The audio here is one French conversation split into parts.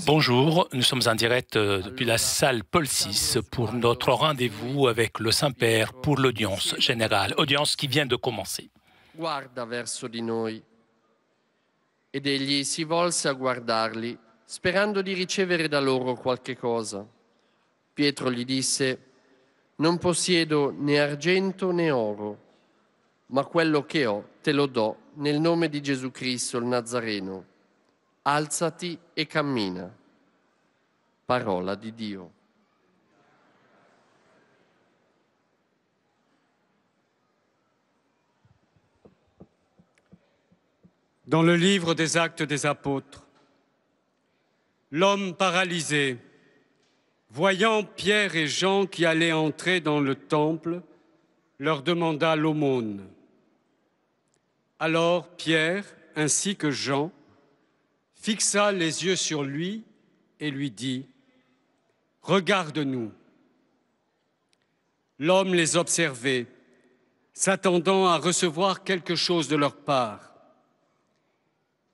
Bonjour, nous sommes en direct depuis la salle Paul VI pour notre rendez-vous avec le Saint-Père pour l'audience générale, audience qui vient de commencer. Guarda verso di noi. Ed egli si volse a guardarli, sperando di ricevere da loro qualche cosa. Pietro gli disse: non possiedo né argento né oro, ma quello che ho te lo do nel nome di Gesù Cristo il Nazareno. Alzati e cammina. Parola di Dio. Dans le livre des Actes des Apôtres, l'homme paralysé, voyant Pierre et Jean qui allaient entrer dans le temple, leur demanda l'aumône. Alors Pierre, ainsi que Jean, fixa les yeux sur lui et lui dit : « Regarde-nous ». L'homme les observait, s'attendant à recevoir quelque chose de leur part.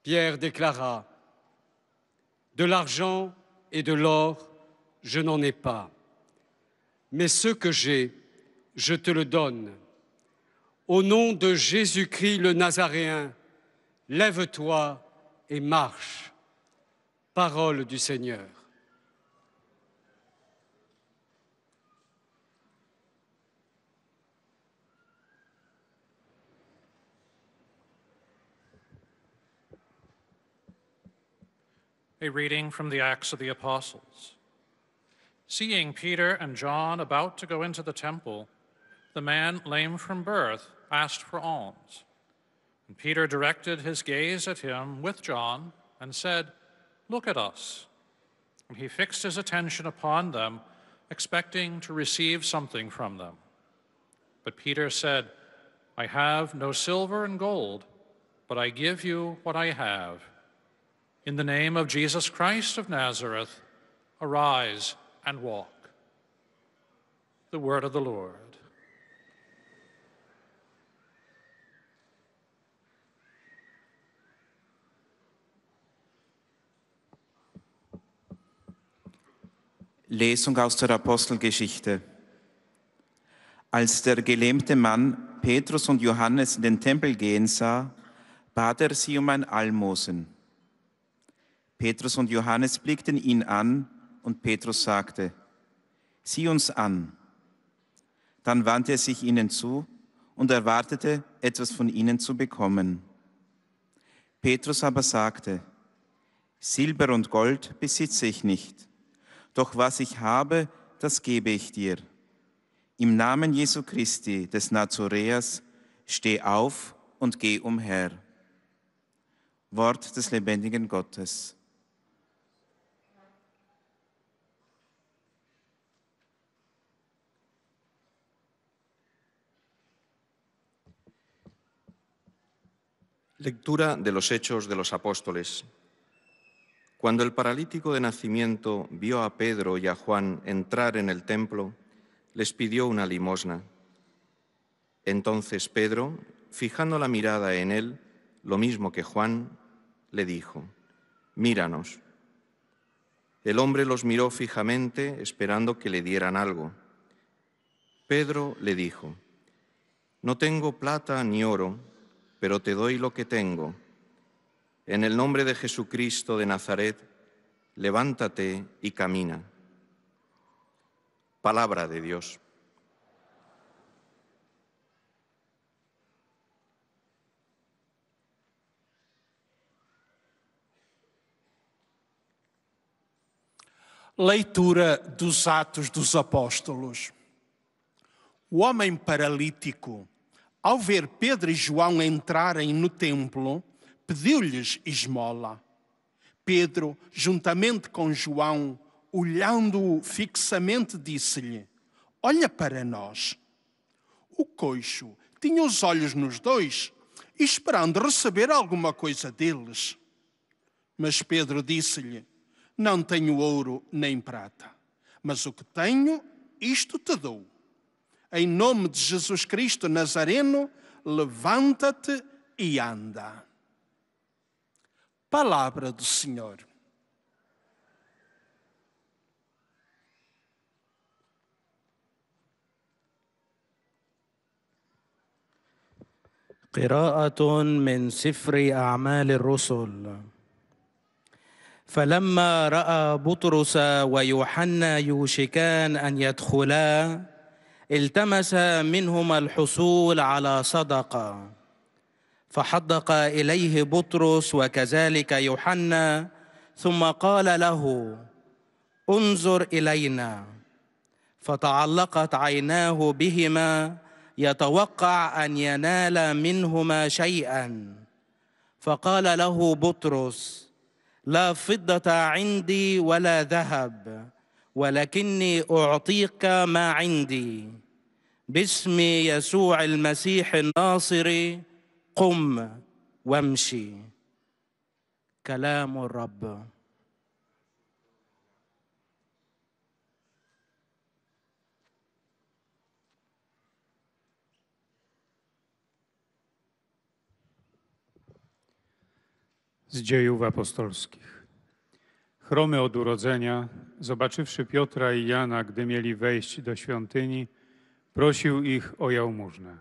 Pierre déclara : « De l'argent et de l'or, je n'en ai pas, mais ce que j'ai, je te le donne. Au nom de Jésus-Christ le Nazaréen, lève-toi et marche. » Parole du Seigneur. A reading from the Acts of the Apostles. Seeing Peter and John about to go into the temple, the man lame from birth asked for alms. And Peter directed his gaze at him with John and said, "Look at us." And he fixed his attention upon them, expecting to receive something from them. But Peter said, "I have no silver and gold, but I give you what I have. In the name of Jesus Christ of Nazareth, arise and walk." The word of the Lord. Lesung aus der Apostelgeschichte. Als der gelähmte Mann Petrus und Johannes in den Tempel gehen sah, bat er sie um ein Almosen. Petrus und Johannes blickten ihn an und Petrus sagte: „Sieh uns an." Dann wandte er sich ihnen zu und erwartete, etwas von ihnen zu bekommen. Petrus aber sagte: „Silber und Gold besitze ich nicht, doch was ich habe, das gebe ich dir. Im Namen Jesu Christi des Nazoräers, steh auf und geh umher." Wort des lebendigen Gottes. Lectura de los Hechos de los Apóstoles. Cuando el paralítico de nacimiento vio a Pedro y a Juan entrar en el templo, les pidió una limosna. Entonces Pedro, fijando la mirada en él, lo mismo que Juan, le dijo: «Míranos». El hombre los miró fijamente, esperando que le dieran algo. Pedro le dijo: «No tengo plata ni oro, pero te doy lo que tengo. En el nombre de Jesucristo de Nazaret, levántate y camina». Palabra de Dios. Leitura dos Atos dos Apóstolos. O homem paralítico, ao ver Pedro e João entrarem no templo, pediu-lhes esmola. Pedro, juntamente com João, olhando-o fixamente, disse-lhe: "Olha para nós." O coxo tinha os olhos nos dois, esperando receber alguma coisa deles. Mas Pedro disse-lhe: "Não tenho ouro nem prata, mas o que tenho, isto te dou. Em nome de Jesus Cristo Nazareno, levanta-te e anda." Palavra do Senhor. قراءة من سفر أعمال الرسل. فلما رأى بطرس ويوحنا يوشكان أن يدخلا التمس منهما الحصول على صدقة، فحدق إليه بطرس وكذلك يوحنا ثم قال له: انظر إلينا. فتعلقت عيناه بهما يتوقع أن ينال منهما شيئا، فقال له بطرس: لا فضة عندي ولا ذهب، ولكني أعطيك ما عندي. باسم يسوع المسيح الناصري قم وامشي. كلام الرب. Z Dziejów Apostolskich. Chromy od urodzenia, zobaczywszy Piotra i Jana, gdy mieli wejść do świątyni, prosił ich o jałmużnę.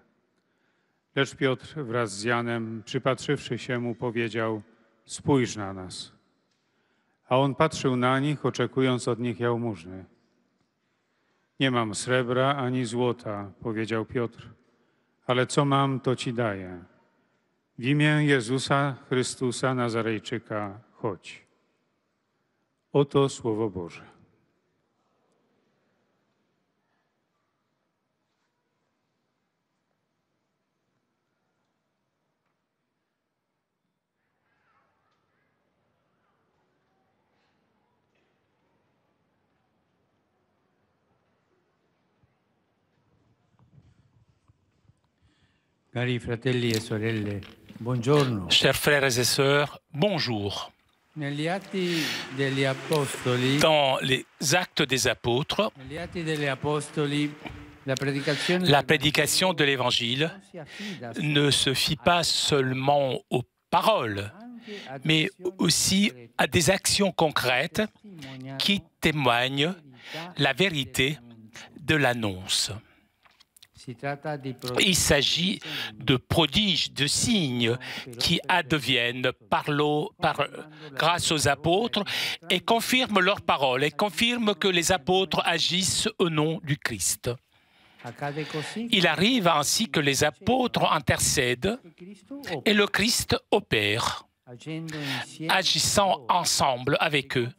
Lecz Piotr wraz z Janem, przypatrzywszy się mu, powiedział: spójrz na nas. A on patrzył na nich, oczekując od nich jałmużny. Nie mam srebra ani złota, powiedział Piotr, ale co mam, to ci daję. W imię Jezusa Chrystusa Nazarejczyka chodź. Oto Słowo Boże. Cari fratelli e sorelle, buongiorno. Chers frères et sœurs, bonjour. Negli Atti degli Apostoli, Dans les Actes des Apôtres, negli Atti degli Apostoli, la prédication de l'Évangile ne se fie pas seulement aux paroles, mais aussi à des actions concrètes qui témoignent la vérité de l'annonce. Il s'agit de prodiges, de signes qui adviennent grâce aux apôtres et confirment leurs paroles et confirment que les apôtres agissent au nom du Christ. Il arrive ainsi que les apôtres intercèdent et le Christ opère, agissant ensemble avec eux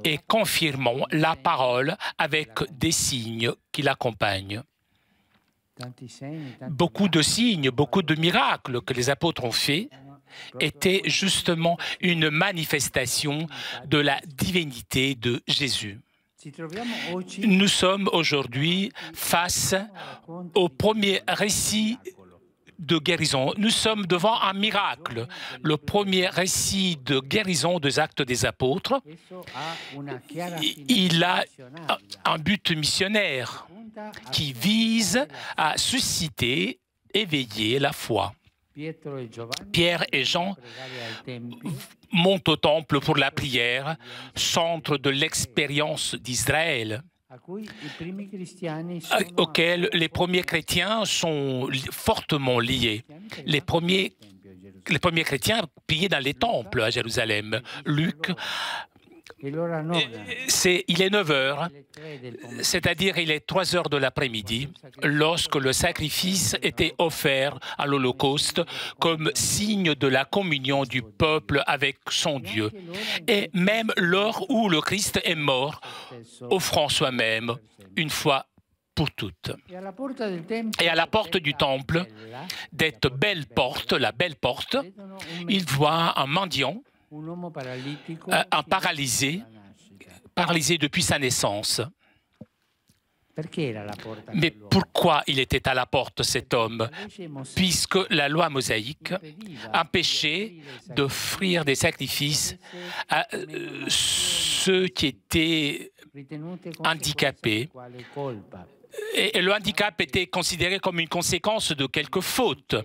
et confirmant la parole avec des signes qui l'accompagnent. Beaucoup de signes, beaucoup de miracles que les apôtres ont faits étaient justement une manifestation de la divinité de Jésus. Nous sommes aujourd'hui face au premier récit de guérison. Nous sommes devant un miracle, le premier récit de guérison des Actes des Apôtres. Il a un but missionnaire qui vise à susciter, éveiller la foi. Pierre et Jean montent au temple pour la prière, centre de l'expérience d'Israël, auquel les premiers chrétiens sont fortement liés. Les premiers chrétiens priaient dans les temples à Jérusalem. Luc, il est 9 heures, c'est-à-dire il est 3 heures de l'après-midi, lorsque le sacrifice était offert à l'Holocauste comme signe de la communion du peuple avec son Dieu. Et même l'heure où le Christ est mort, offrant soi-même une fois pour toutes. Et à la porte du temple, cette belle porte, la belle porte, il voit un mendiant, un paralysé depuis sa naissance. Mais pourquoi il était à la porte, cet homme? Puisque la loi mosaïque empêchait d'offrir des sacrifices à ceux qui étaient handicapés Et le handicap était considéré comme une conséquence de quelques fautes.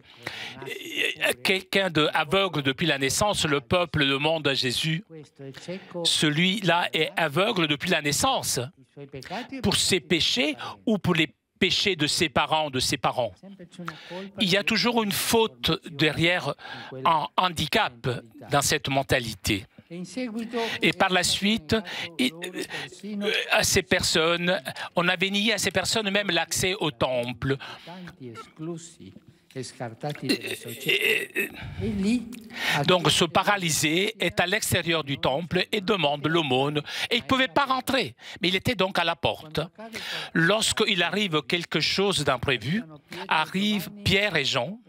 Quelqu'un d'aveugle depuis la naissance, le peuple demande à Jésus, celui-là est aveugle depuis la naissance, pour ses péchés ou pour les péchés de ses parents, Il y a toujours une faute derrière un handicap dans cette mentalité. Et par la suite, à ces personnes, on avait nié à ces personnes même l'accès au temple. Donc ce paralysé est à l'extérieur du temple et demande l'aumône. Et il ne pouvait pas rentrer, mais il était donc à la porte. Lorsqu'il arrive quelque chose d'imprévu, arrivent Pierre et Jean.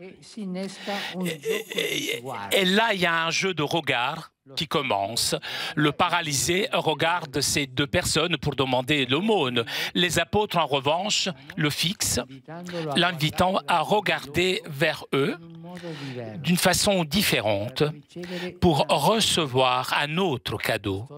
Et là, il y a un jeu de regard qui commence. Le paralysé regarde ces deux personnes pour demander l'aumône. Les apôtres, en revanche, le fixent, l'invitant à regarder vers eux d'une façon différente pour recevoir un autre cadeau.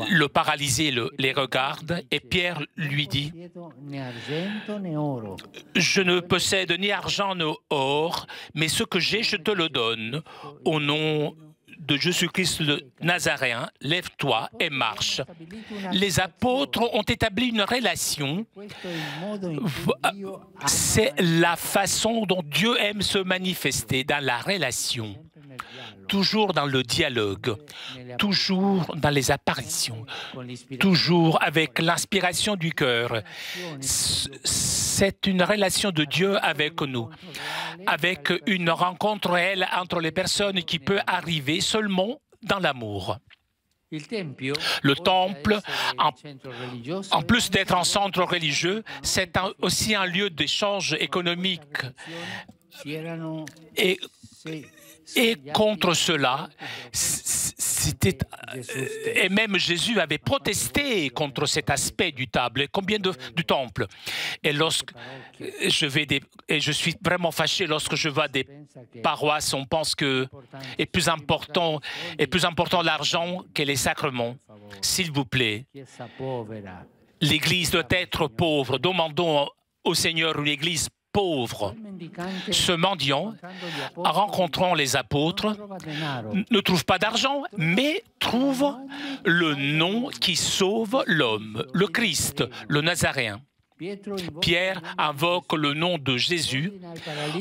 Le paralysé les regarde et Pierre lui dit « Je ne possède ni argent ni or, mais ce que j'ai, je te le donne. Au nom de Jésus-Christ le Nazaréen, lève-toi et marche. » Les apôtres ont établi une relation. C'est la façon dont Dieu aime se manifester, dans la relation. Toujours dans le dialogue, toujours dans les apparitions, toujours avec l'inspiration du cœur. C'est une relation de Dieu avec nous, avec une rencontre réelle entre les personnes qui peut arriver seulement dans l'amour. Le temple, en plus d'être un centre religieux, c'est aussi un lieu d'échange économique. Et contre cela, et même Jésus avait protesté contre cet aspect du temple. Et lorsque je suis vraiment fâché lorsque je vois des paroisses, on pense que est plus important l'argent que les sacrements. S'il vous plaît, l'Église doit être pauvre. Demandons au Seigneur une Église pauvre. Ce mendiant, en rencontrant les apôtres, ne trouve pas d'argent, mais trouve le nom qui sauve l'homme, le Christ, le Nazaréen. Pierre invoque le nom de Jésus,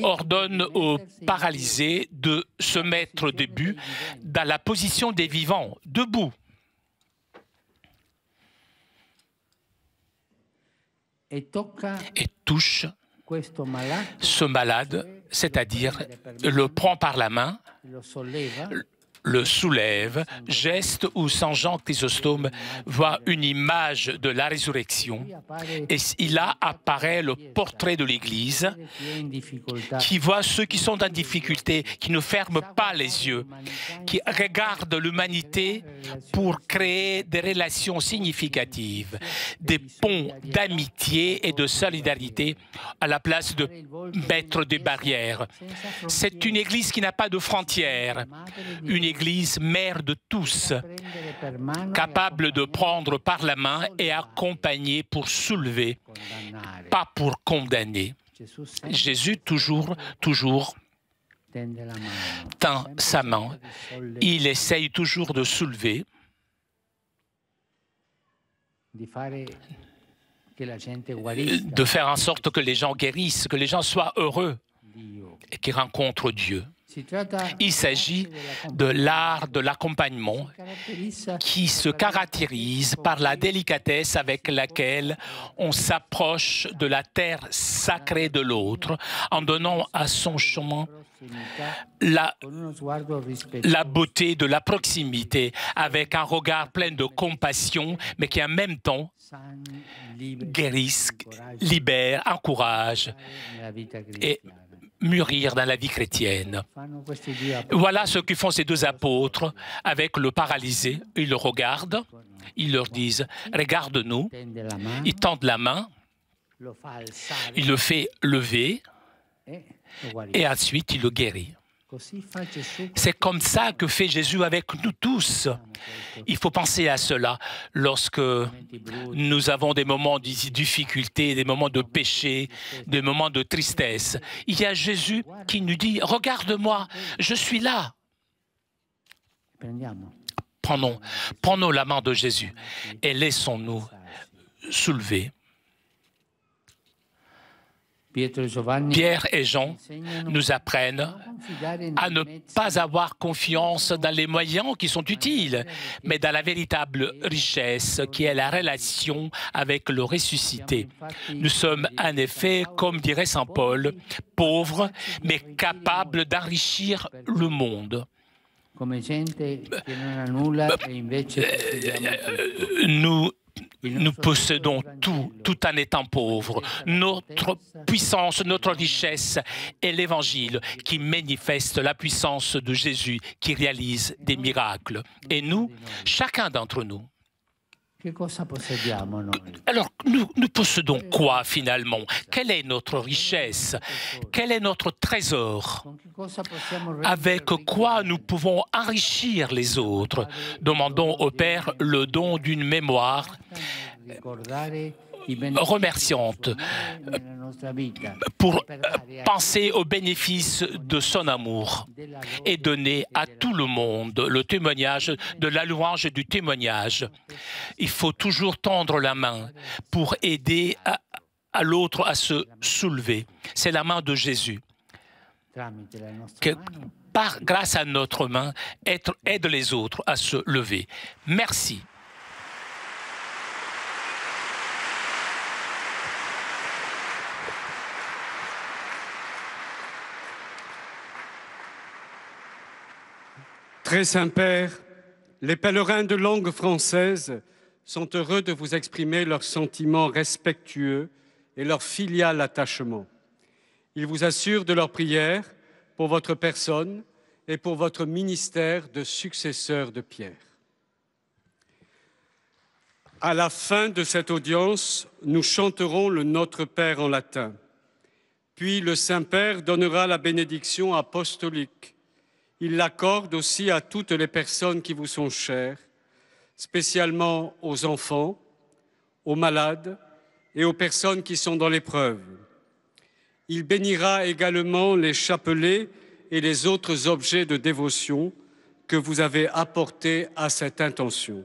ordonne aux paralysés de se mettre debout dans la position des vivants, debout. Et touche ce malade, c'est-à-dire le prend par la main, le soulève, geste où Saint Jean Chrysostome voit une image de la résurrection et là apparaît le portrait de l'Église qui voit ceux qui sont en difficulté, qui ne ferment pas les yeux, qui regardent l'humanité pour créer des relations significatives, des ponts d'amitié et de solidarité à la place de mettre des barrières. C'est une Église qui n'a pas de frontières, une Église mère de tous, capable de prendre par la main et accompagner pour soulever, pas pour condamner. Jésus toujours tend sa main. Il essaye toujours de soulever, de faire en sorte que les gens guérissent, que les gens soient heureux et qu'ils rencontrent Dieu. Il s'agit de l'art de l'accompagnement qui se caractérise par la délicatesse avec laquelle on s'approche de la terre sacrée de l'autre en donnant à son chemin la beauté de la proximité avec un regard plein de compassion mais qui en même temps guérisse, libère, encourage et mûrir dans la vie chrétienne. Voilà ce que font ces deux apôtres avec le paralysé. Ils le regardent, ils leur disent « Regarde-nous ». Ils tendent la main, il le fait lever et ensuite il le guérit. C'est comme ça que fait Jésus avec nous tous. Il faut penser à cela lorsque nous avons des moments de difficulté, des moments de péché, des moments de tristesse. Il y a Jésus qui nous dit « Regarde-moi, je suis là ». Prenons la main de Jésus et laissons-nous soulever. Pierre et Jean nous apprennent à ne pas avoir confiance dans les moyens qui sont utiles, mais dans la véritable richesse qui est la relation avec le ressuscité. Nous sommes en effet, comme dirait saint Paul, pauvres, mais capables d'enrichir le monde. Nous possédons tout en étant pauvres. Notre puissance, notre richesse est l'Évangile qui manifeste la puissance de Jésus, qui réalise des miracles. Et nous, chacun d'entre nous, alors nous possédons quoi finalement? Quelle est notre richesse? Quel est notre trésor? Avec quoi nous pouvons enrichir les autres? Demandons au Père le don d'une mémoire remerciante pour penser aux bénéfices de son amour et donner à tout le monde le témoignage de la louange et du témoignage. Il faut toujours tendre la main pour aider à l'autre à se soulever. C'est la main de Jésus. Grâce à notre main, aide les autres à se lever. Merci. Très Saint-Père, les pèlerins de langue française sont heureux de vous exprimer leurs sentiments respectueux et leur filial attachement. Ils vous assurent de leur prière pour votre personne et pour votre ministère de successeur de Pierre. À la fin de cette audience, nous chanterons le Notre Père en latin. Puis le Saint-Père donnera la bénédiction apostolique. Il l'accorde aussi à toutes les personnes qui vous sont chères, spécialement aux enfants, aux malades et aux personnes qui sont dans l'épreuve. Il bénira également les chapelets et les autres objets de dévotion que vous avez apportés à cette intention.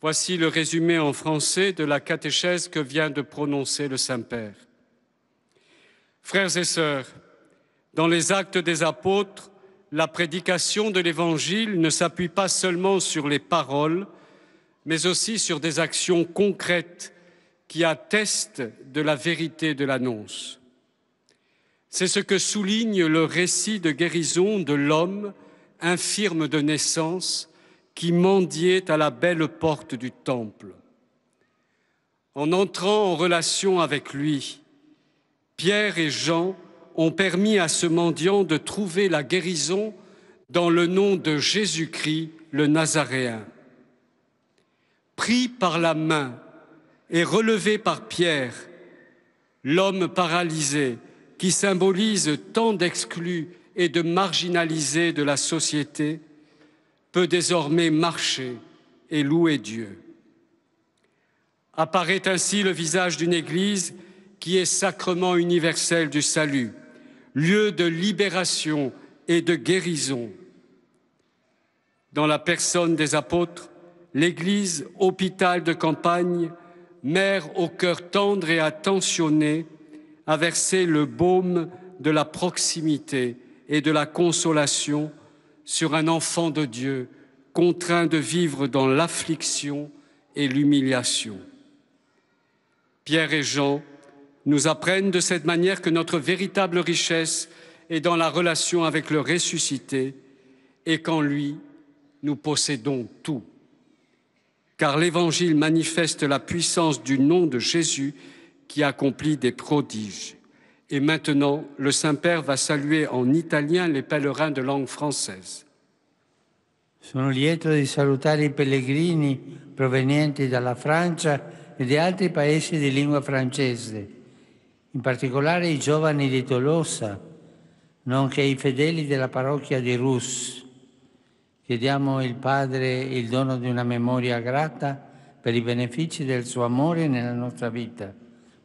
Voici le résumé en français de la catéchèse que vient de prononcer le Saint-Père. Frères et sœurs, dans les Actes des Apôtres, la prédication de l'Évangile ne s'appuie pas seulement sur les paroles, mais aussi sur des actions concrètes qui attestent de la vérité de l'annonce. C'est ce que souligne le récit de guérison de l'homme infirme de naissance qui mendiait à la belle porte du temple. En entrant en relation avec lui, Pierre et Jean ont permis à ce mendiant de trouver la guérison dans le nom de Jésus-Christ, le Nazaréen. Pris par la main et relevé par Pierre, l'homme paralysé qui symbolise tant d'exclus et de marginalisés de la société peut désormais marcher et louer Dieu. Apparaît ainsi le visage d'une Église qui est sacrement universel du salut, lieu de libération et de guérison. Dans la personne des apôtres, l'Église, hôpital de campagne, mère au cœur tendre et attentionné, a versé le baume de la proximité et de la consolation sur un enfant de Dieu contraint de vivre dans l'affliction et l'humiliation. Pierre et Jean nous apprennent de cette manière que notre véritable richesse est dans la relation avec le ressuscité et qu'en lui, nous possédons tout. Car l'Évangile manifeste la puissance du nom de Jésus qui accomplit des prodiges. Et maintenant, le Saint-Père va saluer en italien les pèlerins de langue française. Sono lieto di salutare i pellegrini provenienti dalla Francia e di altri paesi di lingua francese, in particolare i giovani di Tolosa, nonché i fedeli della parrocchia di Rus. Chiediamo il Padre il dono di una memoria grata per i benefici del suo amore nella nostra vita.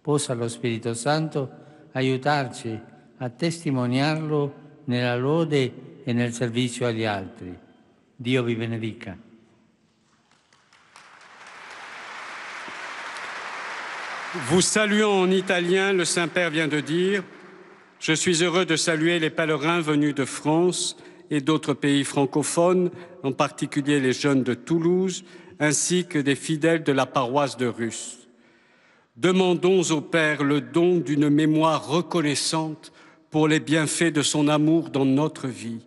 Possa lo Spirito Santo aiutarci a testimoniarlo nella lode e nel servizio agli altri. Dio vi benedica. Vous saluant en italien, le Saint-Père vient de dire « Je suis heureux de saluer les pèlerins venus de France et d'autres pays francophones, en particulier les jeunes de Toulouse, ainsi que des fidèles de la paroisse de Rus. Demandons au Père le don d'une mémoire reconnaissante pour les bienfaits de son amour dans notre vie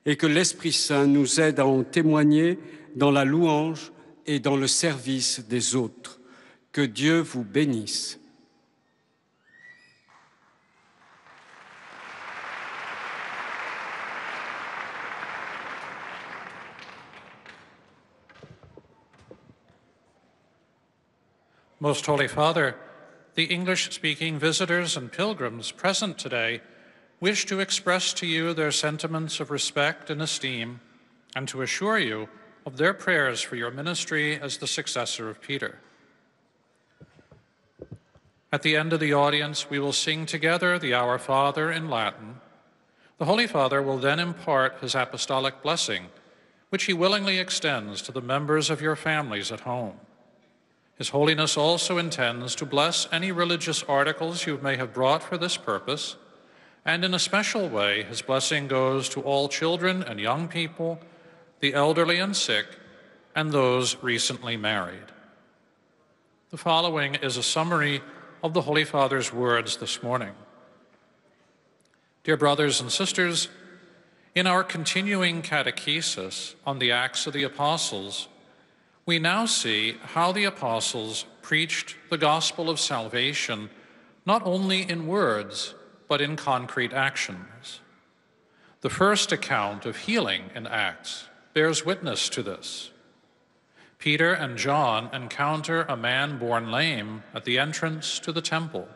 et que l'Esprit Saint nous aide à en témoigner dans la louange et dans le service des autres. Que Dieu vous bénisse. Most Holy Father, the English-speaking visitors and pilgrims present today wish to express to you their sentiments of respect and esteem and to assure you of their prayers for your ministry as the successor of Peter. At the end of the audience, we will sing together the Our Father in Latin. The Holy Father will then impart his apostolic blessing, which he willingly extends to the members of your families at home. His Holiness also intends to bless any religious articles you may have brought for this purpose, and in a special way, his blessing goes to all children and young people, the elderly and sick, and those recently married. The following is a summary of the Holy Father's words this morning. Dear brothers and sisters, in our continuing catechesis on the Acts of the Apostles, we now see how the apostles preached the gospel of salvation not only in words, but in concrete actions. The first account of healing in Acts bears witness to this. Peter and John encounter a man born lame at the entrance to the temple.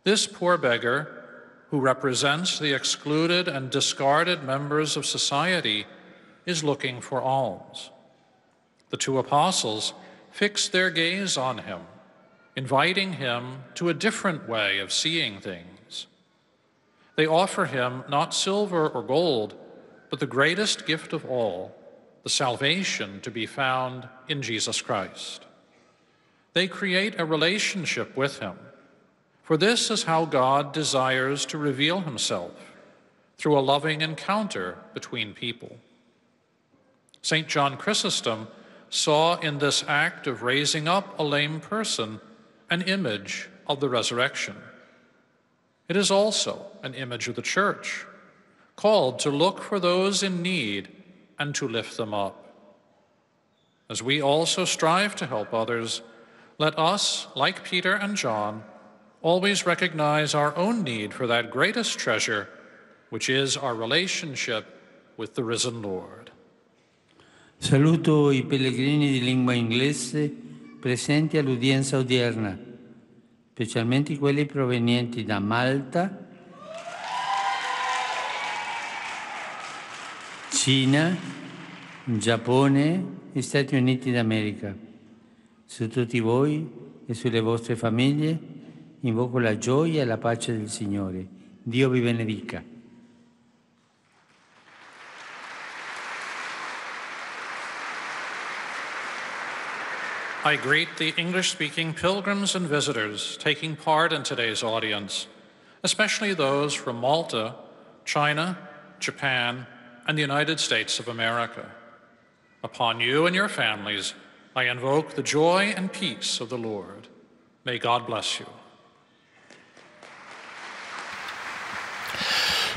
This poor beggar, who represents the excluded and discarded members of society, is looking for alms. The two apostles fix their gaze on him, inviting him to a different way of seeing things. They offer him not silver or gold, but the greatest gift of all, the salvation to be found in Jesus Christ. They create a relationship with him, for this is how God desires to reveal himself, through a loving encounter between people. St. John Chrysostom saw in this act of raising up a lame person an image of the resurrection. It is also an image of the Church, called to look for those in need and to lift them up. As we also strive to help others, let us, like Peter and John, always recognize our own need for that greatest treasure, which is our relationship with the risen Lord. Saluto I pellegrini di lingua inglese presenti all'udienza odierna, specialmente quelli provenienti da Malta, Cina, Giappone e Stati Uniti d'America. Su tutti voi e sulle vostre famiglie invoco la gioia e la pace del Signore. Dio vi benedica. I greet the English-speaking pilgrims and visitors taking part in today's audience, especially those from Malta, China, Japan, and the United States of America. Upon you and your families, I invoke the joy and peace of the Lord. May God bless you.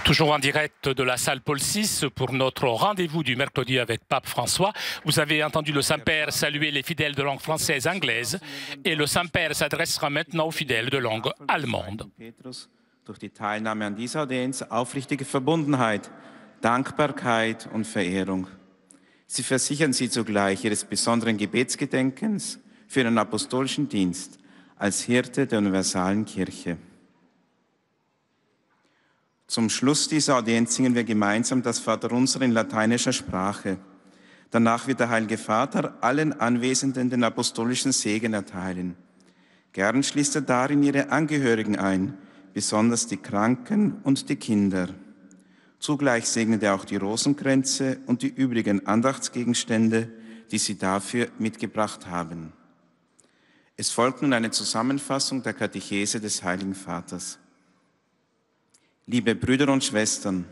Toujours en direct de la salle Paul VI pour notre rendez-vous du mercredi avec Pape François. Vous avez entendu le Saint-Père saluer les fidèles de langue française et anglaise et le Saint-Père s'adressera maintenant aux fidèles de langue allemande. Petrus durch die Teilnahme an dieser Audienz aufrichtige Verbundenheit, Dankbarkeit und Verehrung. Sie versichern sie zugleich ihres besonderen Gebetsgedenkens für den apostolischen Dienst als Hirte der universalen Kirche. Zum Schluss dieser Audienz singen wir gemeinsam das Vaterunser in lateinischer Sprache. Danach wird der Heilige Vater allen Anwesenden den apostolischen Segen erteilen. Gern schließt er darin ihre Angehörigen ein, besonders die Kranken und die Kinder. Zugleich segnet er auch die Rosenkränze und die übrigen Andachtsgegenstände, die sie dafür mitgebracht haben. Es folgt nun eine Zusammenfassung der Katechese des Heiligen Vaters. Liebe Brüder und Schwestern,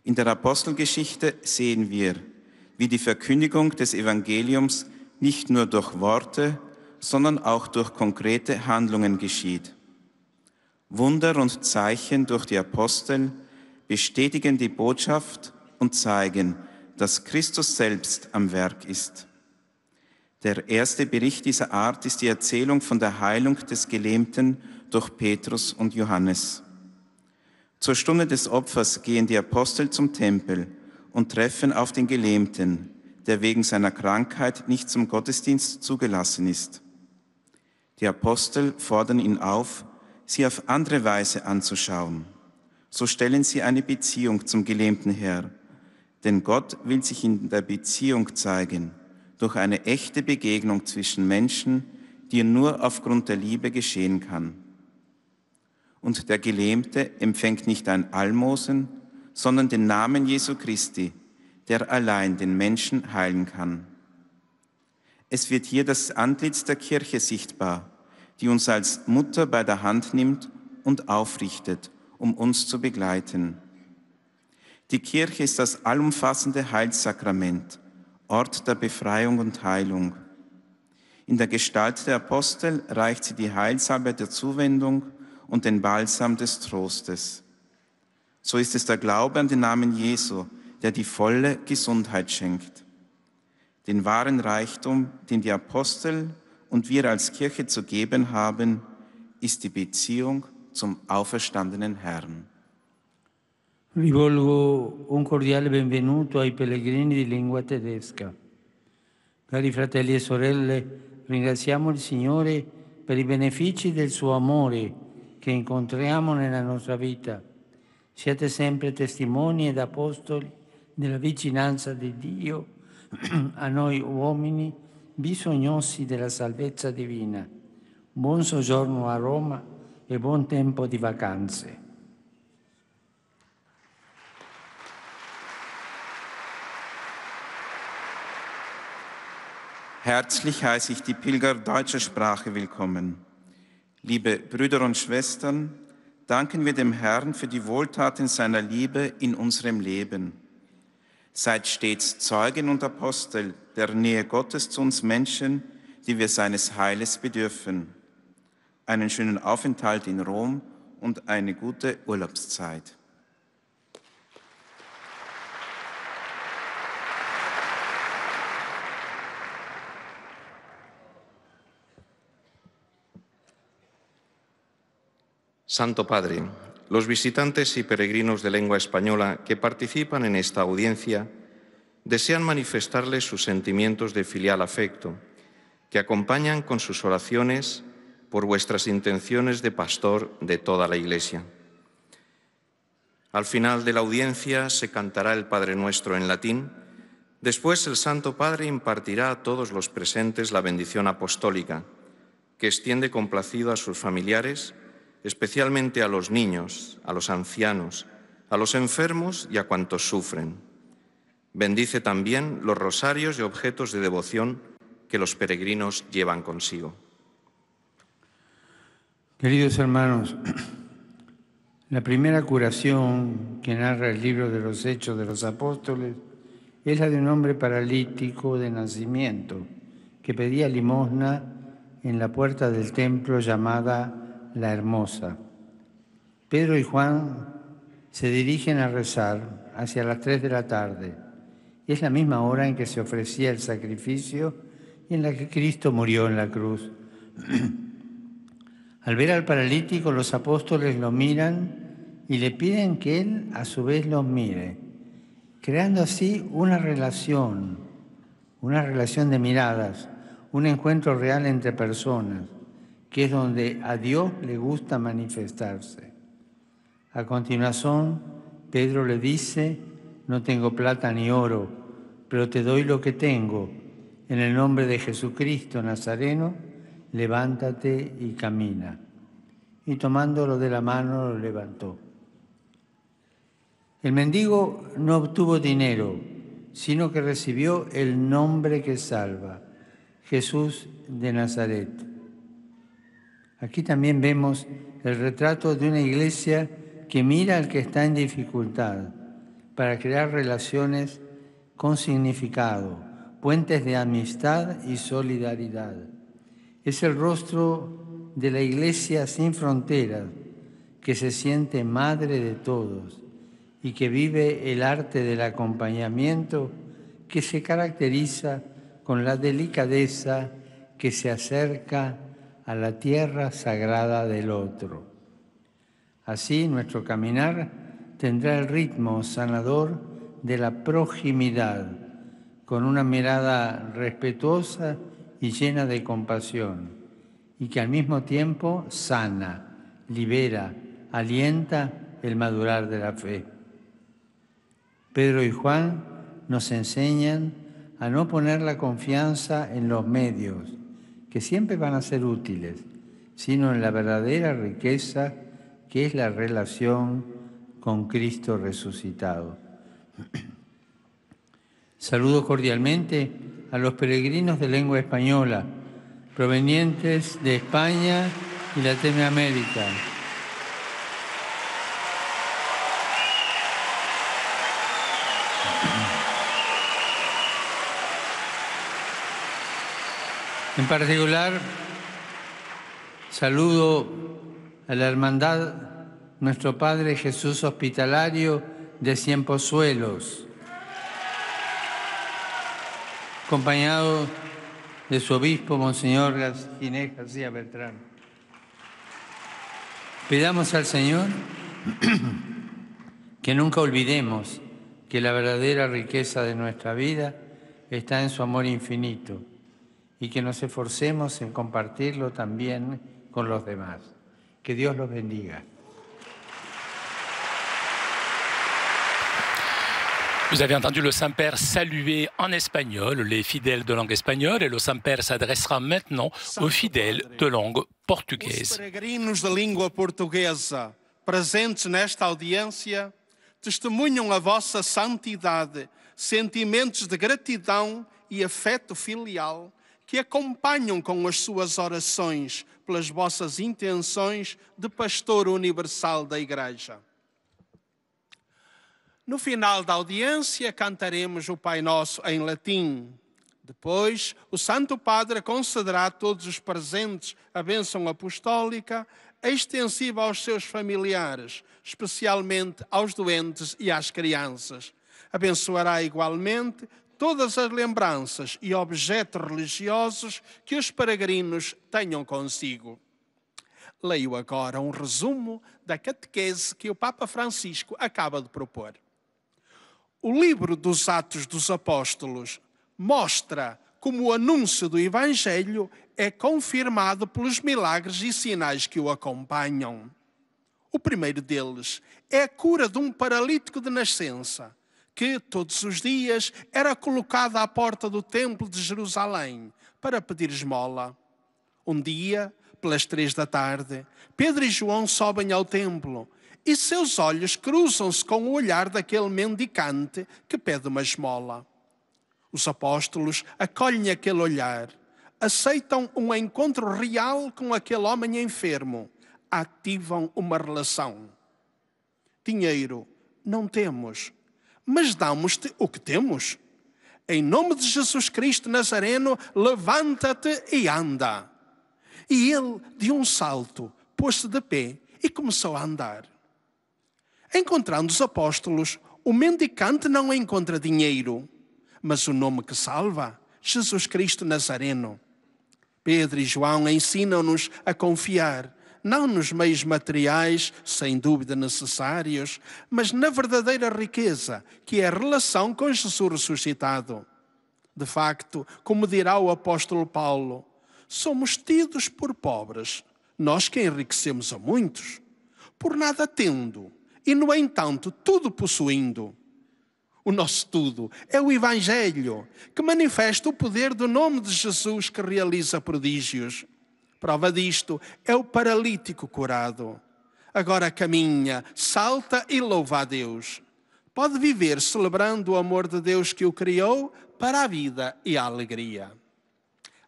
in der Apostelgeschichte sehen wir, wie die Verkündigung des Evangeliums nicht nur durch Worte, sondern auch durch konkrete Handlungen geschieht. Wunder und Zeichen durch die Apostel bestätigen die Botschaft und zeigen, dass Christus selbst am Werk ist. Der erste Bericht dieser Art ist die Erzählung von der Heilung des Gelähmten durch Petrus und Johannes. Zur Stunde des Opfers gehen die Apostel zum Tempel und treffen auf den Gelähmten, der wegen seiner Krankheit nicht zum Gottesdienst zugelassen ist. Die Apostel fordern ihn auf, sie auf andere Weise anzuschauen. So stellen sie eine Beziehung zum Gelähmten her, denn Gott will sich in der Beziehung zeigen, durch eine echte Begegnung zwischen Menschen, die nur aufgrund der Liebe geschehen kann. Und der Gelähmte empfängt nicht ein Almosen, sondern den Namen Jesu Christi, der allein den Menschen heilen kann. Es wird hier das Antlitz der Kirche sichtbar, die uns als Mutter bei der Hand nimmt und aufrichtet, um uns zu begleiten. Die Kirche ist das allumfassende Heilssakrament, Ort der Befreiung und Heilung. In der Gestalt der Apostel reicht sie die Heilsalbe der Zuwendung und den Balsam des Trostes. So ist es der Glaube an den Namen Jesu, der die volle Gesundheit schenkt. Den wahren Reichtum, den die Apostel und wir als Kirche zu geben haben, ist die Beziehung zum auferstandenen Herrn. Rivolgo un cordiale benvenuto ai pellegrini di lingua tedesca. Cari fratelli e sorelle, ringraziamo il Signore per i benefici del suo amore che incontriamo nella nostra vita. Siate sempre testimoni ed apostoli della vicinanza di Dio a noi uomini bisognosi della salvezza divina. Buon soggiorno a Roma e buon tempo di vacanze. Herzlich heiße ich die Pilger deutscher Sprache willkommen. Liebe Brüder und Schwestern, danken wir dem Herrn für die Wohltaten seiner Liebe in unserem Leben. Seid stets Zeugen und Apostel der Nähe Gottes zu uns Menschen, die wir seines Heiles bedürfen. Einen schönen Aufenthalt in Rom und eine gute Urlaubszeit. Santo Padre, los visitantes y peregrinos de lengua española que participan en esta audiencia desean manifestarles sus sentimientos de filial afecto, que acompañan con sus oraciones por vuestras intenciones de pastor de toda la Iglesia. Al final de la audiencia se cantará el Padre Nuestro en latín. Después el Santo Padre impartirá a todos los presentes la bendición apostólica, que extiende complacido a sus familiares, especialmente a los niños, a los ancianos, a los enfermos y a cuantos sufren. Bendice también los rosarios y objetos de devoción que los peregrinos llevan consigo. Queridos hermanos, la primera curación que narra el libro de los Hechos de los Apóstoles es la de un hombre paralítico de nacimiento que pedía limosna en la puerta del templo llamada La Hermosa. Pedro y Juan se dirigen a rezar hacia las 3 de la tarde. Es la misma hora en que se ofrecía el sacrificio y en la que Cristo murió en la cruz. Al ver al paralítico, los apóstoles lo miran y le piden que él a su vez los mire, creando así una relación de miradas, un encuentro real entre personas, que es donde a Dios le gusta manifestarse. A continuación, Pedro le dice, no tengo plata ni oro, pero te doy lo que tengo. En el nombre de Jesucristo Nazareno, levántate y camina. Y tomándolo de la mano, lo levantó. El mendigo no obtuvo dinero, sino que recibió el nombre que salva, Jesús de Nazaret. Aquí también vemos el retrato de una iglesia que mira al que está en dificultad para crear relaciones con significado, puentes de amistad y solidaridad. Es el rostro de la iglesia sin fronteras, que se siente madre de todos y que vive el arte del acompañamiento que se caracteriza con la delicadeza que se acerca a la tierra sagrada del otro. Así, nuestro caminar tendrá el ritmo sanador de la proximidad, con una mirada respetuosa y llena de compasión, y que al mismo tiempo sana, libera, alienta el madurar de la fe. Pedro y Juan nos enseñan a no poner la confianza en los medios, que siempre van a ser útiles, sino en la verdadera riqueza que es la relación con Cristo resucitado. Saludo cordialmente a los peregrinos de lengua española, provenientes de España y Latinoamérica. En particular, saludo a la Hermandad Nuestro Padre Jesús Hospitalario de Ciempozuelos, acompañado de su obispo, Monseñor Ginés García Beltrán. Pidamos al Señor que nunca olvidemos que la verdadera riqueza de nuestra vida está en su amor infinito, y que nos esforcemos en compartirlo también con los demás. Que Dios los bendiga. Vous avez entendu le Saint-Père saluer en espagnol les fidèles de langue espagnole, et le Saint-Père s'adressera maintenant aux fidèles de langue portugaise. Os peregrinos da língua portuguesa presentes nesta audiência testemunham a vossa santidade, sentimentos de gratidão e afeto filial que acompanham com as suas orações pelas vossas intenções de pastor universal da Igreja. No final da audiência, cantaremos o Pai Nosso em latim. Depois, o Santo Padre concederá a todos os presentes a bênção apostólica, extensiva aos seus familiares, especialmente aos doentes e às crianças. Abençoará igualmente todas as lembranças e objetos religiosos que os peregrinos tenham consigo. Leio agora um resumo da catequese que o Papa Francisco acaba de propor. O livro dos Atos dos Apóstolos mostra como o anúncio do Evangelho é confirmado pelos milagres e sinais que o acompanham. O primeiro deles é a cura de um paralítico de nascença, que todos os dias era colocado à porta do templo de Jerusalém para pedir esmola. Um dia, pelas 3 da tarde, Pedro e João sobem ao templo e seus olhos cruzam-se com o olhar daquele mendicante que pede uma esmola. Os apóstolos acolhem aquele olhar, aceitam um encontro real com aquele homem enfermo, ativam uma relação. Dinheiro não temos, mas damos-te o que temos. Em nome de Jesus Cristo Nazareno, levanta-te e anda. E ele, de um salto, pôs-se de pé e começou a andar. Encontrando os apóstolos, o mendicante não encontra dinheiro, mas o nome que salva, Jesus Cristo Nazareno. Pedro e João ensinam-nos a confiar, não nos meios materiais, sem dúvida necessários, mas na verdadeira riqueza, que é a relação com Jesus ressuscitado. De facto, como dirá o apóstolo Paulo, somos tidos por pobres, nós que enriquecemos a muitos, por nada tendo, E, no entanto, tudo possuindo, o nosso tudo é o Evangelho, que manifesta o poder do nome de Jesus, que realiza prodígios. Prova disto é o paralítico curado. Agora caminha, salta e louva a Deus. Pode viver celebrando o amor de Deus que o criou para a vida e a alegria.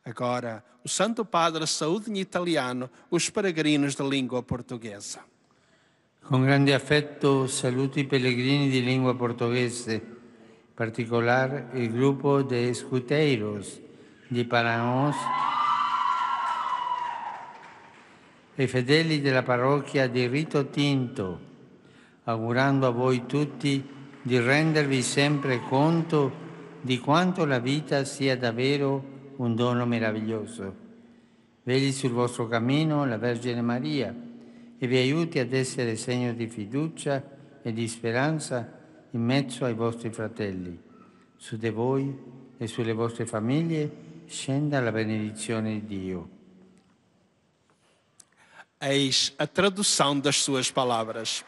Agora, o Santo Padre saúde em italiano os peregrinos de língua portuguesa. Con grande affetto saluto i pellegrini di lingua portoghese, in particolare il gruppo de escuteiros di Paranhos e i fedeli della parrocchia di Rito Tinto, augurando a voi tutti di rendervi sempre conto di quanto la vita sia davvero un dono meraviglioso. Vegli sul vostro cammino la Vergine Maria e vi aiuti ad essere segno di fiducia e di speranza in mezzo ai vostri fratelli. Su di voi e sulle vostre famiglie scenda la benedizione di Dio. Eis a tradução das suas palavras.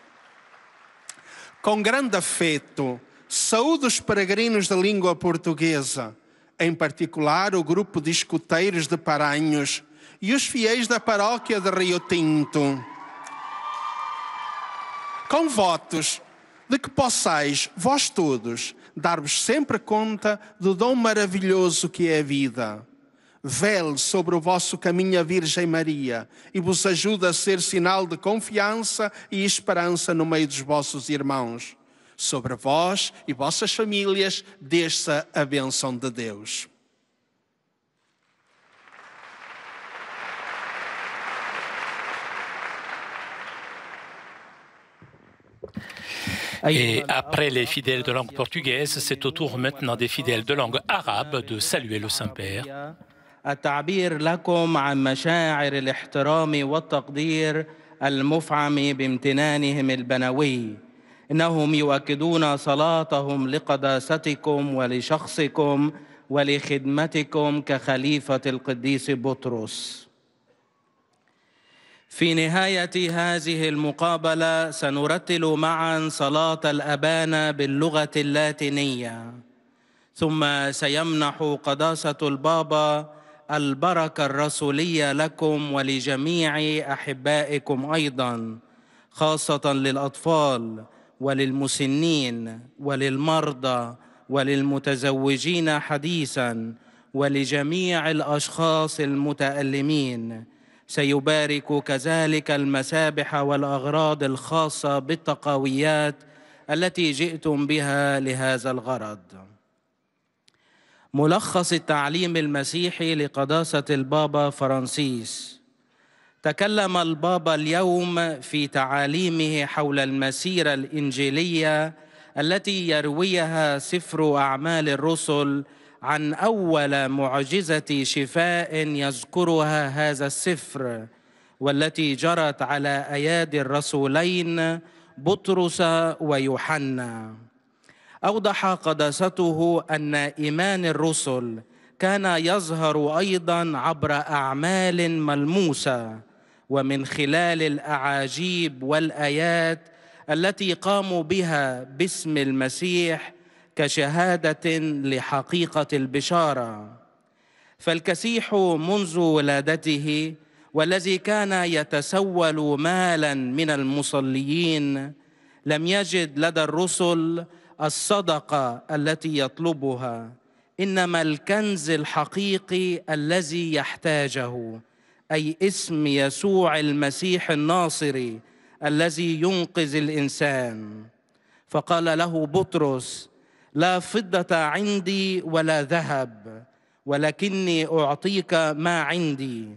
Com grande afeto, saúdo os peregrinos da língua portuguesa, em particular o grupo de escuteiros de Paranhos e os fiéis da paróquia de Rio Tinto, com votos de que possais, vós todos, dar-vos sempre conta do dom maravilhoso que é a vida. Vele sobre o vosso caminho a Virgem Maria e vos ajuda a ser sinal de confiança e esperança no meio dos vossos irmãos. Sobre vós e vossas famílias desça a bênção de Deus. Et après les fidèles de langue portugaise, c'est au tour maintenant des fidèles de langue arabe de saluer le Saint-Père. التعبير لكم عن مشاعر الاحترام والتقدير المفعم بامتنانهم البنوي. إنهم يؤكدون صلاتهم لقداستكم ولشخصكم ولخدمتكم كخليفة القديس بطرس. في نهاية هذه المقابلة سنرتل معا صلاة الأبانا باللغة اللاتينية، ثم سيمنح قداسة البابا البركة الرسولية لكم ولجميع أحبائكم أيضا، خاصة للأطفال وللمسنين وللمرضى وللمتزوجين حديثا ولجميع الأشخاص المتألمين. سيبارك كذلك المسابح والأغراض الخاصة بالتقويات التي جئتم بها لهذا الغرض. ملخص التعليم المسيحي لقداسة البابا فرانسيس. تكلم البابا اليوم في تعاليمه حول المسيرة الإنجيلية التي يرويها سفر أعمال الرسل عن أول معجزة شفاء يذكرها هذا السفر، والتي جرت على أيادي الرسولين بطرس ويوحنا. أوضح قداسته أن إيمان الرسل كان يظهر أيضاً عبر أعمال ملموسة ومن خلال الأعاجيب والآيات التي قاموا بها باسم المسيح كشهادة لحقيقة البشارة. فالكسيح منذ ولادته والذي كان يتسول مالاً من المصلين لم يجد لدى الرسل الصدقة التي يطلبها، إنما الكنز الحقيقي الذي يحتاجه، أي اسم يسوع المسيح الناصري الذي ينقذ الإنسان. فقال له بطرس: لا فضة عندي ولا ذهب، ولكني أعطيك ما عندي.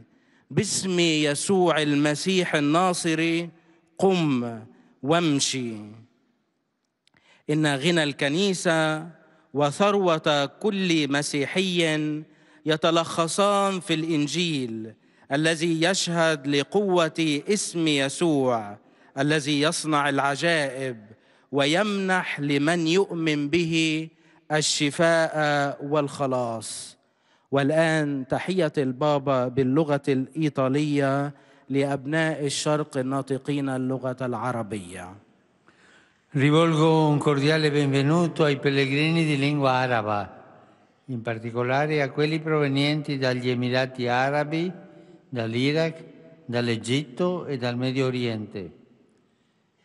باسم يسوع المسيح الناصري قم وامشي. إن غنى الكنيسة وثروة كل مسيحي يتلخصان في الإنجيل الذي يشهد لقوة اسم يسوع الذي يصنع العجائب ويمنح لمن يؤمن به الشفاء والخلاص. والآن تحية البابا باللغة الإيطالية لأبناء الشرق الناطقين اللغة العربية. Rivolgo un cordiale benvenuto ai pellegrini di lingua araba, in particolare a quelli provenienti dagli Emirati Arabi, dall'Iraq, dall'Egitto e dal Medio Oriente.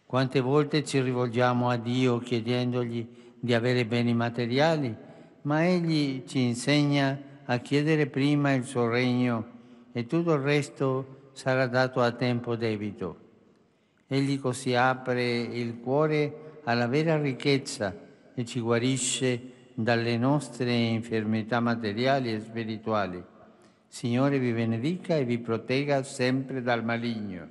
Quante volte ci rivolgiamo a Dio chiedendogli di avere beni materiali, ma Egli ci insegna a chiedere prima il suo regno e tutto il resto sarà dato a tempo debito. Egli così apre il cuore alla vera ricchezza e ci guarisce dalle nostre infermità materiali e spirituali. Signore vi benedica e vi protegga sempre dal maligno.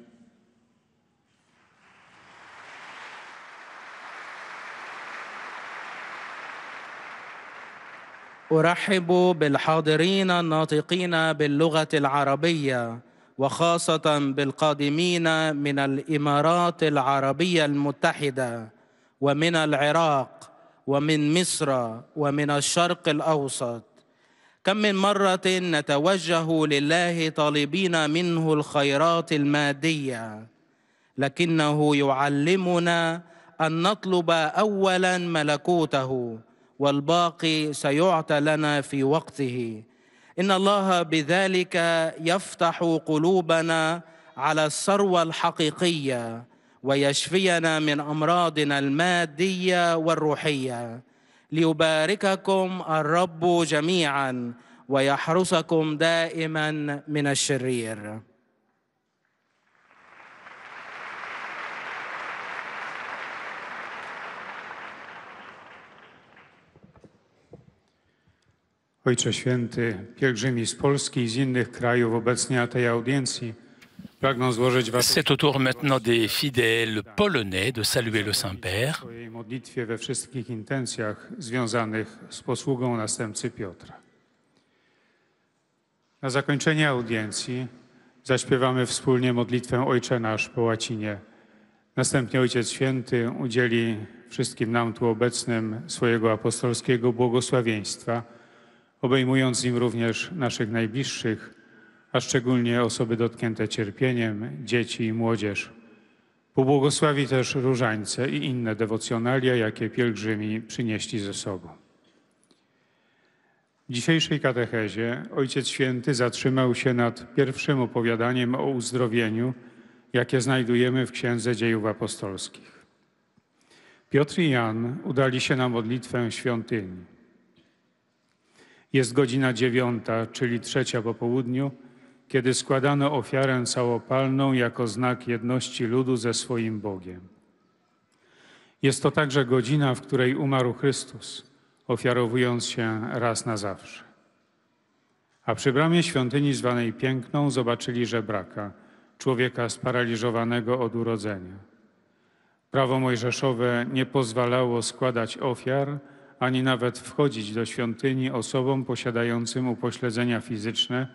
أرحب بالحاضرين الناطقين باللغة العربية وخاصة بالقادمين من الإمارات العربية المتحدة ومن العراق ومن مصر ومن الشرق الأوسط. كم من مرة نتوجه لله طالبين منه الخيرات المادية، لكنه يعلمنا أن نطلب أولاً ملكوته والباقي سيعطى لنا في وقته. إن الله بذلك يفتح قلوبنا على الثروة الحقيقية ويشفينا من أمراضنا المادية والروحية. ليبارككم الرب جميعاً ويحرسكم دائماً من الشرير. Ojcze Święty, pielgrzymi z Polski i z innych krajów obecnie na tej audiencji pragną złożyć C'est au tour maintenant des fidèles polonais de saluer le Saint-Père. w swojej modlitwie we wszystkich intencjach związanych z posługą następcy Piotra. Na zakończenie audiencji zaśpiewamy wspólnie modlitwę Ojcze Nasz po łacinie. Następnie Ojciec Święty udzieli wszystkim nam tu obecnym swojego apostolskiego błogosławieństwa, obejmując nim również naszych najbliższych, a szczególnie osoby dotknięte cierpieniem, dzieci i młodzież. Pobłogosławi też różańce i inne dewocjonalia, jakie pielgrzymi przynieśli ze sobą. W dzisiejszej katechezie Ojciec Święty zatrzymał się nad pierwszym opowiadaniem o uzdrowieniu, jakie znajdujemy w Księdze Dziejów Apostolskich. Piotr i Jan udali się na modlitwę w świątyni. Jest godzina 9, czyli 3 po południu, kiedy składano ofiarę całopalną jako znak jedności ludu ze swoim Bogiem. Jest to także godzina, w której umarł Chrystus, ofiarowując się raz na zawsze. A przy bramie świątyni zwanej Piękną zobaczyli żebraka, człowieka sparaliżowanego od urodzenia. Prawo mojżeszowe nie pozwalało składać ofiar, ani nawet wchodzić do świątyni osobom posiadającym upośledzenia fizyczne,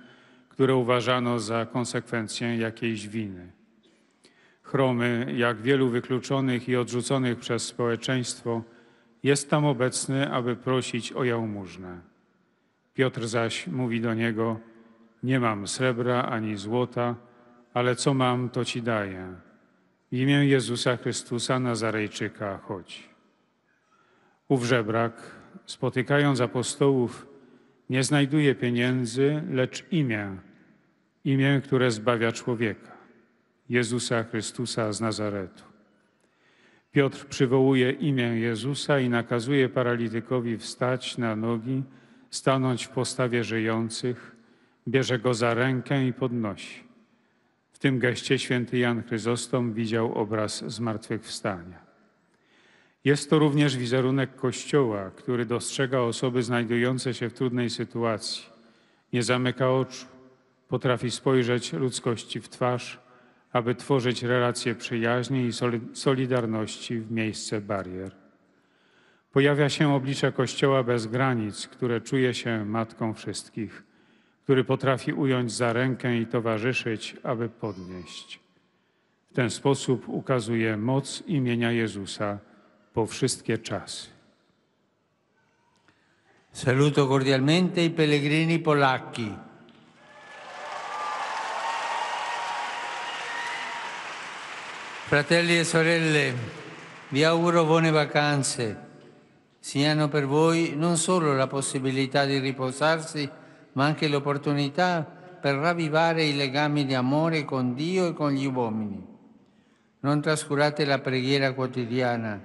które uważano za konsekwencję jakiejś winy. Chromy, jak wielu wykluczonych i odrzuconych przez społeczeństwo, jest tam obecny, aby prosić o jałmużnę. Piotr zaś mówi do niego: nie mam srebra ani złota, ale co mam, to ci daję. W imię Jezusa Chrystusa Nazarejczyka chodź. Ów żebrak, spotykając apostołów, nie znajduje pieniędzy, lecz imię, które zbawia człowieka, Jezusa Chrystusa z Nazaretu. Piotr przywołuje imię Jezusa i nakazuje paralitykowi wstać na nogi, stanąć w postawie żyjących, bierze go za rękę i podnosi. W tym geście święty Jan Chryzostom widział obraz zmartwychwstania. Jest to również wizerunek Kościoła, który dostrzega osoby znajdujące się w trudnej sytuacji, nie zamyka oczu, potrafi spojrzeć ludzkości w twarz, aby tworzyć relacje przyjaźni i solidarności w miejsce barier. Pojawia się oblicze Kościoła bez granic, które czuje się matką wszystkich, który potrafi ująć za rękę i towarzyszyć, aby podnieść. W ten sposób ukazuje moc imienia Jezusa po wszystkie czasy. Saluto cordialmente i pellegrini polacchi. Fratelli e sorelle, Vi auguro buone vacanze, siano per voi non solo la possibilità di riposarsi, ma anche l'opportunità per ravvivare i legami di amore con Dio e con gli uomini. Non trascurate la preghiera quotidiana,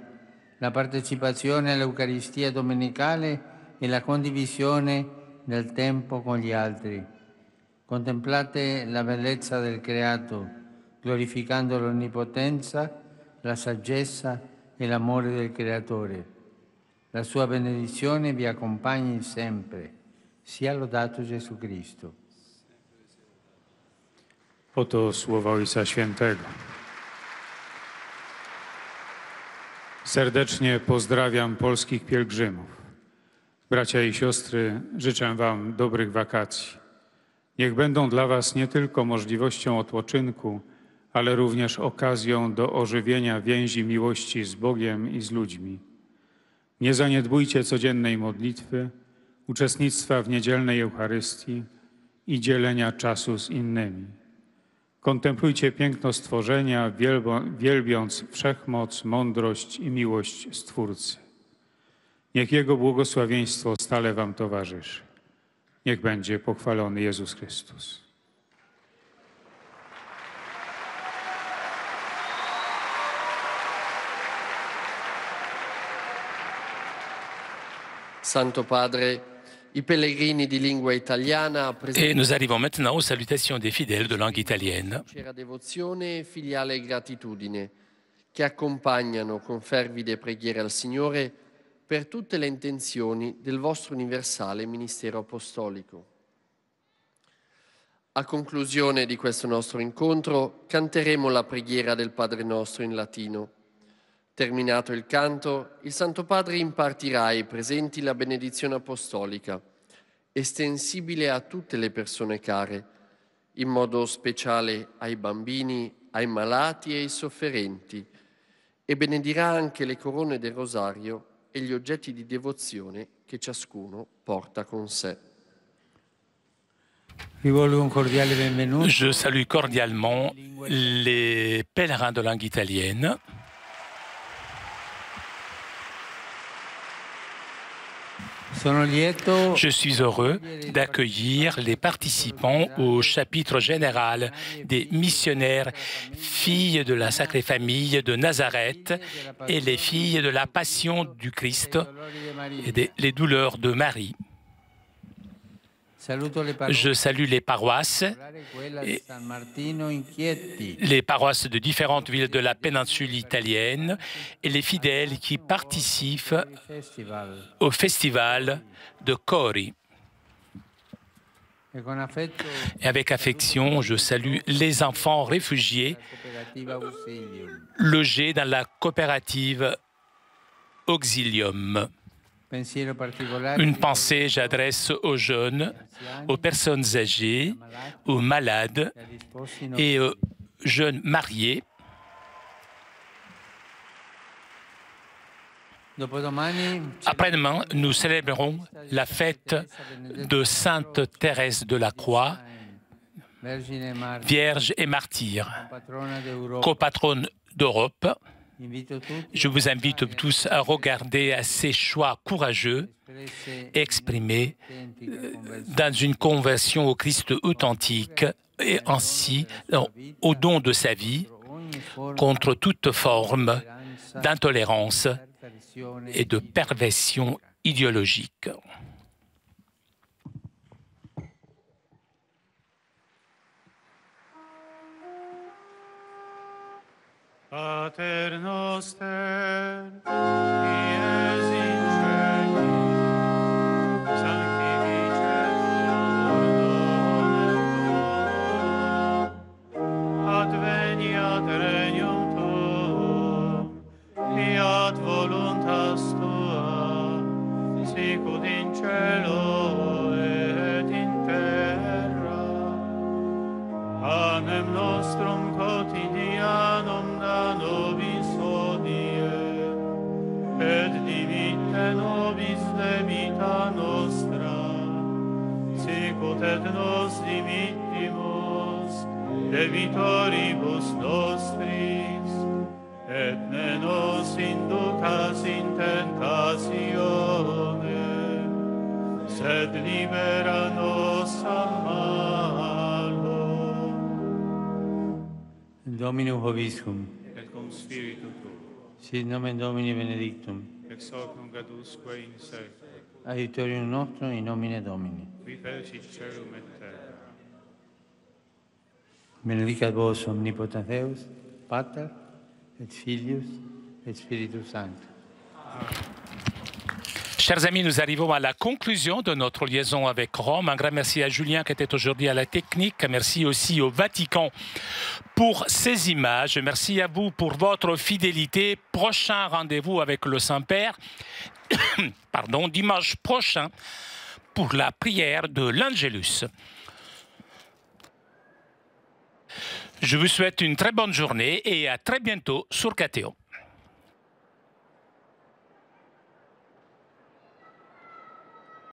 la partecipazione all'Eucaristia domenicale e la condivisione del tempo con gli altri. Contemplate la bellezza del creato, glorificando l'onnipotenza, la saggezza e l'amore del Creatore. La sua benedizione vi accompagni sempre. Sia lodato Gesù Cristo. Oto słowa Ojca Świętego. Serdecznie pozdrawiam polskich pielgrzymów. Bracia i siostry, życzę Wam dobrych wakacji. Niech będą dla Was nie tylko możliwością odpoczynku, ale również okazją do ożywienia więzi miłości z Bogiem i z ludźmi. Nie zaniedbujcie codziennej modlitwy, uczestnictwa w niedzielnej Eucharystii i dzielenia czasu z innymi. Kontemplujcie piękno stworzenia, wielbiąc wszechmoc, mądrość i miłość Stwórcy. Niech Jego błogosławieństwo stale Wam towarzyszy. Niech będzie pochwalony Jezus Chrystus. Santo Padre, i pellegrini di lingua italiana Et nous arrivons maintenant aux salutations des fidèles de langue italienne. C'era devozione e filiale gratitudine che accompagnano con fervide preghiere al Signore per tutte le intenzioni del vostro universale ministero apostolico. A conclusione di questo nostro incontro canteremo la preghiera del Padre nostro in latino. Terminato il canto, il Santo Padre impartirà ai presenti la benedizione apostolica, estensibile a tutte le persone care, in modo speciale ai bambini, ai malati e ai sofferenti, e benedirà anche le corone del rosario e gli oggetti di devozione che ciascuno porta con sé. Je salue cordialement les pèlerins de langue italienne. Je suis heureux d'accueillir les participants au chapitre général des missionnaires filles de la Sacrée Famille de Nazareth et les filles de la Passion du Christ et les douleurs de Marie. Je salue les paroisses de différentes villes de la péninsule italienne et les fidèles qui participent au festival de Cori. Et avec affection, je salue les enfants réfugiés logés dans la coopérative Auxilium. Une pensée j'adresse aux jeunes, aux personnes âgées, aux malades et aux jeunes mariés. Après-demain, nous célébrerons la fête de Sainte Thérèse de la Croix, Vierge et martyre, copatronne d'Europe. Je vous invite tous à regarder à ces choix courageux exprimés dans une conversion au Christ authentique et ainsi au don de sa vie contre toute forme d'intolérance et de perversion idéologique. Pater noster, qui es in cielo, sanctificetur nomen tuum, adveniat regnum tuum, fiat voluntas tua, sicut in cielo et in terra. Panem nostrum quotidianum da nobis hodie, et dimitte nobis debita nostra, sicut et nos dimittimus debitoribus nostris, et ne nos inducas in tentatione, sed libera nos a malo. Dominum vobiscum, Et cum spiritu tuo, sit nomen Domini benedictum, ex hoc nunc adusque in secula, aiutorium nostrum in nomine Domini. qui fecit celum et terra. Benedicat vos omnipotens Deus, Pater, et Filius, et Spiritus Sanctus. Chers amis, nous arrivons à la conclusion de notre liaison avec Rome. Un grand merci à Julien qui était aujourd'hui à la technique. Merci aussi au Vatican pour ces images. Merci à vous pour votre fidélité. Prochain rendez-vous avec le Saint-Père, pardon, dimanche prochain pour la prière de l'Angélus. Je vous souhaite une très bonne journée et à très bientôt sur KTO.